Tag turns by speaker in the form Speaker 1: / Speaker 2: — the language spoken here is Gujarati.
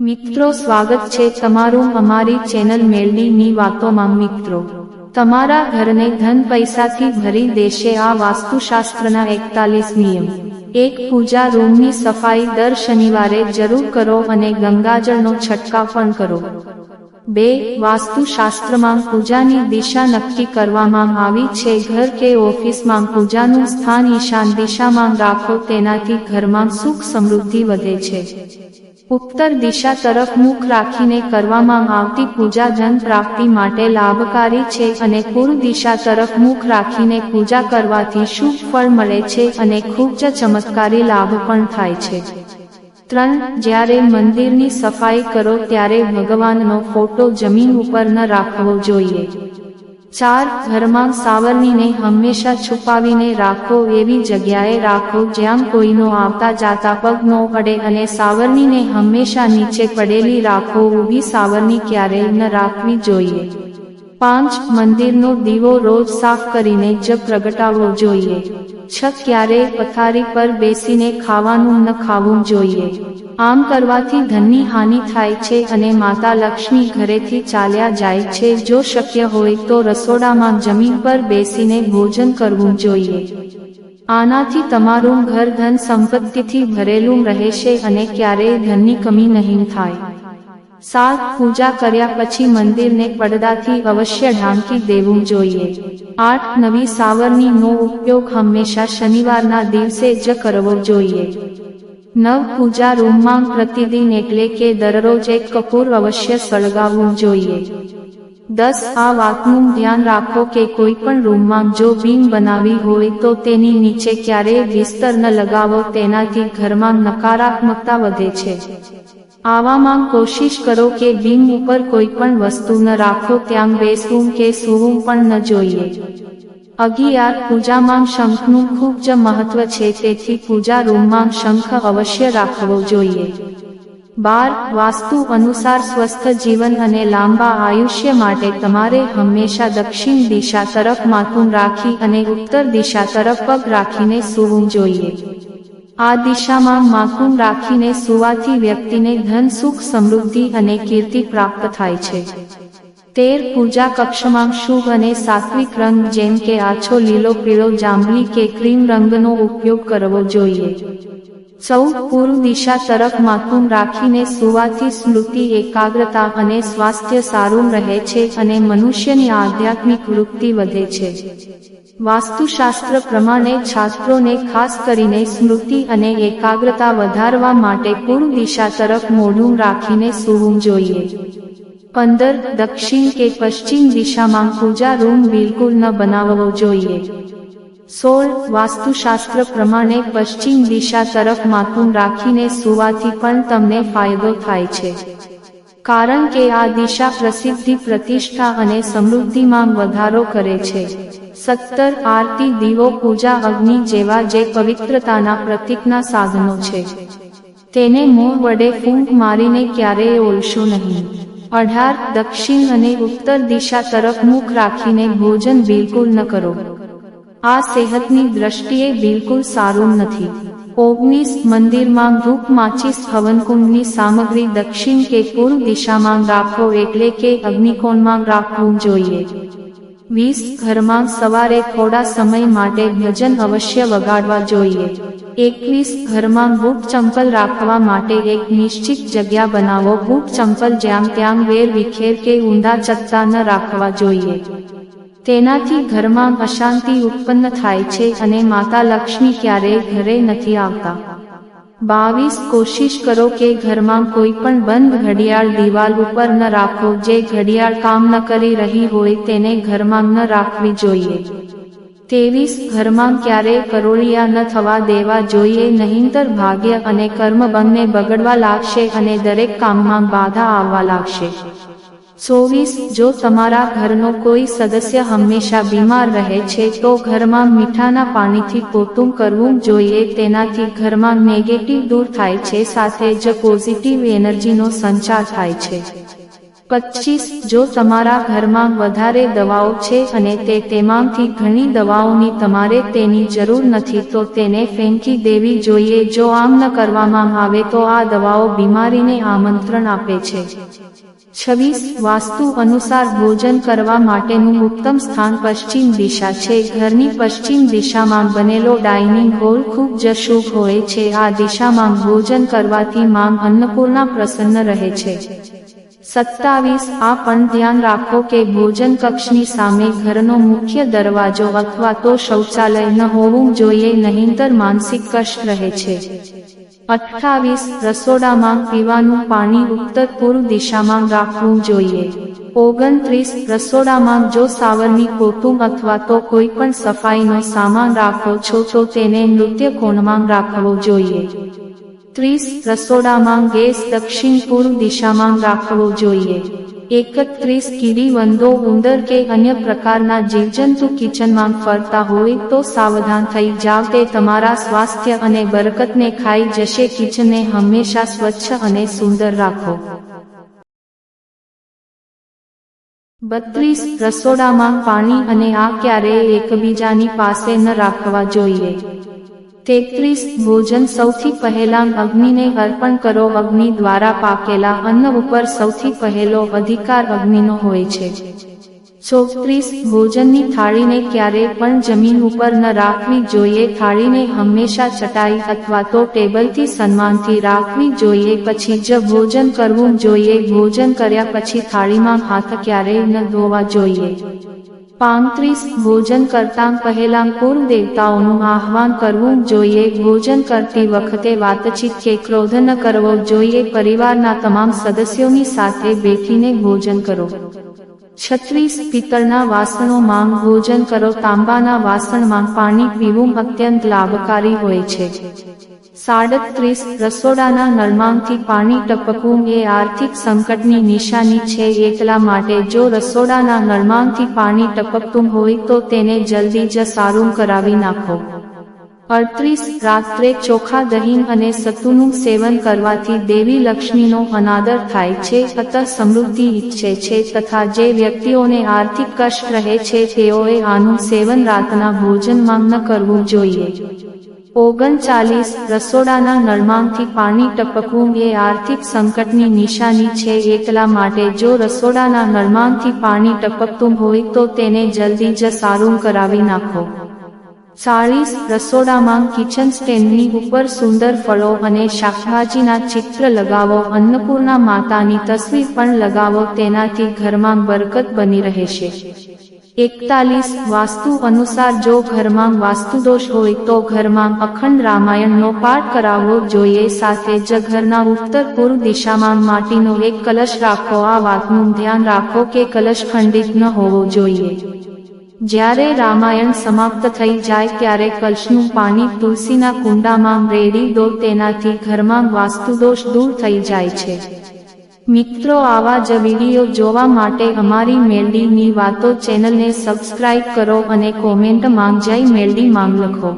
Speaker 1: મિત્રો સ્વાગત છે તમારું અમારી ચેનલ મેલડીની વાતોમાં। મિત્રો તમારા ઘરને ધન પૈસાથી ભરી દેશે આ વાસ્તુશાસ્ત્રના 41 નિયમ। 1 પૂજા રૂમની સફાઈ દર શનિવારે જરૂર કરો અને ગંગાજળનો છંટકાવ પણ કરો। 2 વાસ્તુશાસ્ત્રમાં પૂજાની દિશા નક્કી કરવામાં આવી છે। ઘર કે ઓફિસમાં પૂજાનું સ્થાન ઈશાન દિશામાં રાખો, તેનાથી ઘરમાં સુખ સમૃદ્ધિ વધે છે। ઉત્તર દિશા તરફ મુખ રાખીને કરવામાં આવતી પૂજા ધન પ્રાપ્તિ માટે લાભકારી છે અને પૂર્વ દિશા તરફ મુખ રાખીને પૂજા કરવાથી શુભ ફળ મળે છે અને ખૂબ જ ચમત્કારી લાભ પણ થાય છે। 3 જ્યારે મંદિરની સફાઈ કરો ત્યારે ભગવાનનો ફોટો જમીન ઉપર ન રાખવો જોઈએ। 4 ઘરમાં સાવરણીને હંમેશા છુપાવીને રાખો, એવી જગ્યાએ રાખો જ્યાં કોઈનો આવતા જાતા પગ ન અડે અને સાવરણીને હંમેશા નીચે પડેલી રાખો, ઊભી સાવરણી ક્યારેય ન રાખવી જોઈએ। 5 મંદિરનો દીવો રોજ સાફ કરીને જ પ્રગટાવવો જોઈએ। 6 ક્યારેય પથારી પર બેસીને ખાવાનું ન ખાવું જોઈએ। આમ કરવાથી ધનની હાનિ થાય છે અને માતા લક્ષ્મી ઘરેથી ચાલ્યા જાય છે। જો શક્ય હોય તો રસોડામાં જમીન પર બેસીને ભોજન કરવું જોઈએ। આનાથી તમારું ઘર ધન સંપત્તિથી ભરેલું રહેશે અને ક્યારેય ધનની કમી નહીં થાય। 7 પૂજા કર્યા પછી મંદિરને પડદાથી અવશ્ય ઢાંકી દેવું જોઈએ। 8 નવી સાવરણીનો ઉપયોગ હંમેશા શનિવારના દિવસે જ કરવો જોઈએ। 9 પૂજા રૂમમાં પ્રતિદિન એટલે કે દરરોજ એક કપૂર અવશ્ય સળગાવવું જોઈએ। 10 આ વાતનું ધ્યાન રાખો કે કોઈ પણ રૂમમાં જો બીમ બનાવી હોય તો તેની નીચે ક્યારેય બિસ્તર ન લગાવો, તેનાથી ઘરમાં નકારાત્મકતા વધે છે। આવામાં કોશિશ કરો કે બીમ ઉપર કોઈ પણ વસ્તુ ન રાખો, ત્યાં બેસવું કે સૂવું પણ ન જોઈએ। 11 પૂજામાં શંખનું ખૂબ જ મહત્વ છે, તેથી પૂજા રૂમમાં શંખ અવશ્ય રાખવો જોઈએ। 12 વાસ્તુ અનુસાર સ્વસ્થ જીવન અને લાંબા આયુષ્ય માટે તમારે હંમેશા દક્ષિણ દિશા તરફ માથું રાખી અને ઉત્તર દિશા તરફ પગ રાખીને સૂવું જોઈએ। આ દિશામાં માથું રાખીને સૂવાથી વ્યક્તિને ધન, સુખ, સમૃદ્ધિ અને કીર્તિ પ્રાપ્ત થાય છે। 13 પૂજા કક્ષમાં શુભ અને સાત્વિક રંગ જેમ કે આછો લીલો, પીળો, જાંબલી કે ક્રીમ રંગનો ઉપયોગ કરવો જોઈએ। 14 પૂર્વ દિશા તરફ માથું રાખીને સૂવાથી સ્મૃતિ, એકાગ્રતા અને સ્વાસ્થ્ય સારું રહે છે અને મનુષ્યની આધ્યાત્મિક વૃત્તિ વધે છે। વાસ્તુશાસ્ત્ર પ્રમાણે છાત્રોને ખાસ કરીને સ્મૃતિ અને એકાગ્રતા વધારવા માટે પૂર્વ દિશા તરફ મોઢું રાખીને સૂવું જોઈએ। 15 દક્ષિણ કે પશ્ચિમ દિશામાં પૂજા રૂમ બિલકુલ ન બનાવવો જોઈએ। 16 વાસ્તુશાસ્ત્ર પ્રમાણે પશ્ચિમ દિશા તરફ માથું રાખીને સૂવાથી પણ તમને ફાયદો થાય છે, કારણ કે આ દિશા પ્રસિદ્ધિ, પ્રતિષ્ઠા અને સમૃદ્ધિમાં વધારો કરે છે। 17 આરતી, દીવો, પૂજા અગ્નિ જેવા જે પવિત્રતાના પ્રતીકના સાધનો છે તેને મોં વડે ફૂંક મારીને ક્યારેય ઓળશો નહીં। 18 દક્ષિણ અને ઉત્તર દિશા તરફ મુખ રાખીને ભોજન બિલકુલ ન કરો, આ સેહતની દ્રષ્ટિએ બિલકુલ સારું નથી। 19 મંદિરમાં ધૂપ, માચીસ, હવનકુંડની સામગ્રી દક્ષિણ કે પૂર્વ દિશામાં રાખો, એટલે કે અગ્નિકોણમાં રાખવું જોઈએ। 20 ઘરમાં સવારે થોડા સમય માટે ભજન અવશ્ય વગાડવા જોઈએ। 21 ઘરમાં બૂટ ચંપલ રાખવા માટે એક નિશ્ચિત જગ્યા બનાવો। બૂટ ચંપલ જ્યાં ત્યાં વેર વિખેર કે ઊંધા ચત્તા ન રાખવા જોઈએ, તેનાથી ઘરમાં અશાંતિ ઉત્પન્ન થાય છે અને માતા લક્ષ્મી ક્યારેય ઘરે નથી આવતા। 22 કોશિશ કરો કે ઘરમાં કોઈ પણ બંધ ઘડિયાળ દિવાલ ઉપર ન રાખો, જે ઘડિયાળ કામ ન કરી રહી હોય તેને ઘરમાં ન રાખવી જોઈએ। 23 ઘરમાં ક્યારેય કરોળિયા ન થવા દેવા જોઈએ, નહીંતર ભાગ્ય અને કર્મ બંને બગડવા લાગશે અને દરેક કામમાં બાધા આવવા લાગશે। 24 જો તમારા ઘરનો કોઈ સદસ્ય હંમેશા બીમાર રહે છે તો ઘરમાં મીઠાના પાણીથી પોતું કરવું જોઈએ, તેનાથી ઘરમાં નેગેટિવ દૂર થાય છે, સાથે જ પોઝિટિવ એનર્જીનો સંચાર થાય છે। 25 જો તમારા ઘરમાં વધારે દવાઓ છે અને તેમાંથી ઘણી દવાઓની તમારે તેની જરૂર નથી તો તેને ફેંકી દેવી જોઈએ. જો આમ ન કરવામાં આવે તો આ દવાઓ બીમારીને આમંત્રણ આપે છે. 26 વાસ્તુ અનુસાર ભોજન કરવા માટેનું ઉત્તમ સ્થાન પશ્ચિમ દિશા છે. ઘરની પશ્ચિમ દિશામાં બનેલો ડાઇનિંગ હોલ ખૂબ જ શુભ હોય છે. આ દિશામાં ભોજન કરવાથી માં અન્નપૂર્ણા પ્રસન્ન રહે છે. 27 આ પણ ધ્યાન રાખો કે ભોજન કક્ષની સામે ઘરનો મુખ્ય દરવાજો અથવા તો શૌચાલય ન હોવું જોઈએ, નહીંતર માનસિક કષ્ટ રહે છે. 28 રસોડામાં પીવાનું પાણી ઉત્તર પૂર્વ દિશામાં રાખવું જોઈએ. 29 રસોડામાં જો સાવરણી પોતું અથવા તો કોઈ પણ સફાઈનો સામાન રાખો છો તો તેને નૃત્ય કોણમાં રાખવો જોઈએ. 30 રસોડામાં ગેસ દક્ષિણ પૂર્વ દિશામાં રાખવો જોઈએ. 31 કીડી વંદો ઉંદર કે અન્ય પ્રકારના જીવજંતુ કિચનમાં ફરતા હોય તો સાવધાન થઈ જાવ, તે તમારા સ્વાસ્થ્ય અને બરકતને ખાઈ જશે. કિચનને હંમેશા સ્વચ્છ અને સુંદર રાખો. 32 રસોડામાં પાણી અને આ ક્યારેય એકબીજાની પાસે ન રાખવા જોઈએ. 33 ભોજન સૌથી પહેલા અગ્નિને અર્પણ કરો. અગ્નિ દ્વારા પાકેલા અન્ન ઉપર સૌથી પહેલો અધિકાર અગ્નિનો હોય છે. 34 ભોજનની થાળીને ક્યારેય પણ જમીન ઉપર ન રાખવી જોઈએ. થાળીને હંમેશા ચટાઈ અથવા તો ટેબલથી સન્માનથી રાખવી જોઈએ, પછી જ ભોજન કરવું જોઈએ. ભોજન કર્યા પછી થાળીમાં હાથ ક્યારેય ન ધોવા જોઈએ. 35 ભોજન કરતા પહેલા પૂર્વ દેવતાઓનું આહ્વાન કરવું જોઈએ. ભોજન કરતી વખતે વાતચીત કે ક્રોધ ન કરવો જોઈએ. પરિવારના તમામ સદસ્યોની સાથે બેઠીને ભોજન કરો. 36 પિત્તળના વાસણોમાં ભોજન કરો. તાંબાના વાસણમાં પાણી પીવું અત્યંત લાભકારી હોય છે. 37 રસોડાના નળમાંથી પાણી ટપકવું એ આર્થિક સંકટની નિશાની છે. એટલા માટે જો રસોડાના નળમાંથી પાણી ટપકતું હોય તો તેને જલ્દી જ સારું કરાવી નાખો. 38 રાત્રે ચોખા દહીં અને સત્તુનું સેવન કરવાથી દેવી લક્ષ્મીનો અનાદર થાય છે, અત સમૃદ્ધિ ઈચ્છે છે તથા જે વ્યક્તિઓને આર્થિક કષ્ટ રહે છે તેઓએ આનું સેવન રાતના ભોજનમાં ન કરવું જોઈએ. 39 રસોડાના નળમાંથી પાણી ટપકવું એ આર્થિક સંકટની નિશાની છે. એટલા માટે જો રસોડાના નળમાંથી પાણી ટપકતું હોય તો તેને જલ્દી જ સારું કરાવી નાખો. 40 રસોડામાં કિચન સ્ટેન્ડની ઉપર સુંદર ફળો અને શાકભાજીના ચિત્ર લગાવો. અન્નપૂર્ણા માતાની તસવીર પણ લગાવો, તેનાથી ઘરમાં બરકત બની રહેશે. 41 વાસ્તુ અનુસાર જો ઘરમાં વાસ્તુદોષ હોય તો ઘરમાં અખંડ રામાયણનો પાઠ કરાવવો જોઈએ. સાથે જ ઘરના ઉત્તર પૂર્વ દિશામાં માટીનો એક કલશ રાખો. આ વાતનું ધ્યાન રાખો કે કલશ ખંડિત ન હોવો જોઈએ. જ્યારે રામાયણ સમાપ્ત થઈ જાય ત્યારે કલશનું પાણી તુલસીના કુંડામાં રેડી દો, તેનાથી ઘરમાં વાસ્તુદોષ દૂર થઈ જાય છે. મિત્રો, આવા જ વિડીયો જોવા માટે અમારી મેલડીની વાતો ચેનલને સબસ્ક્રાઇબ કરો અને કોમેન્ટમાં જય મેલડી માંગ લખો.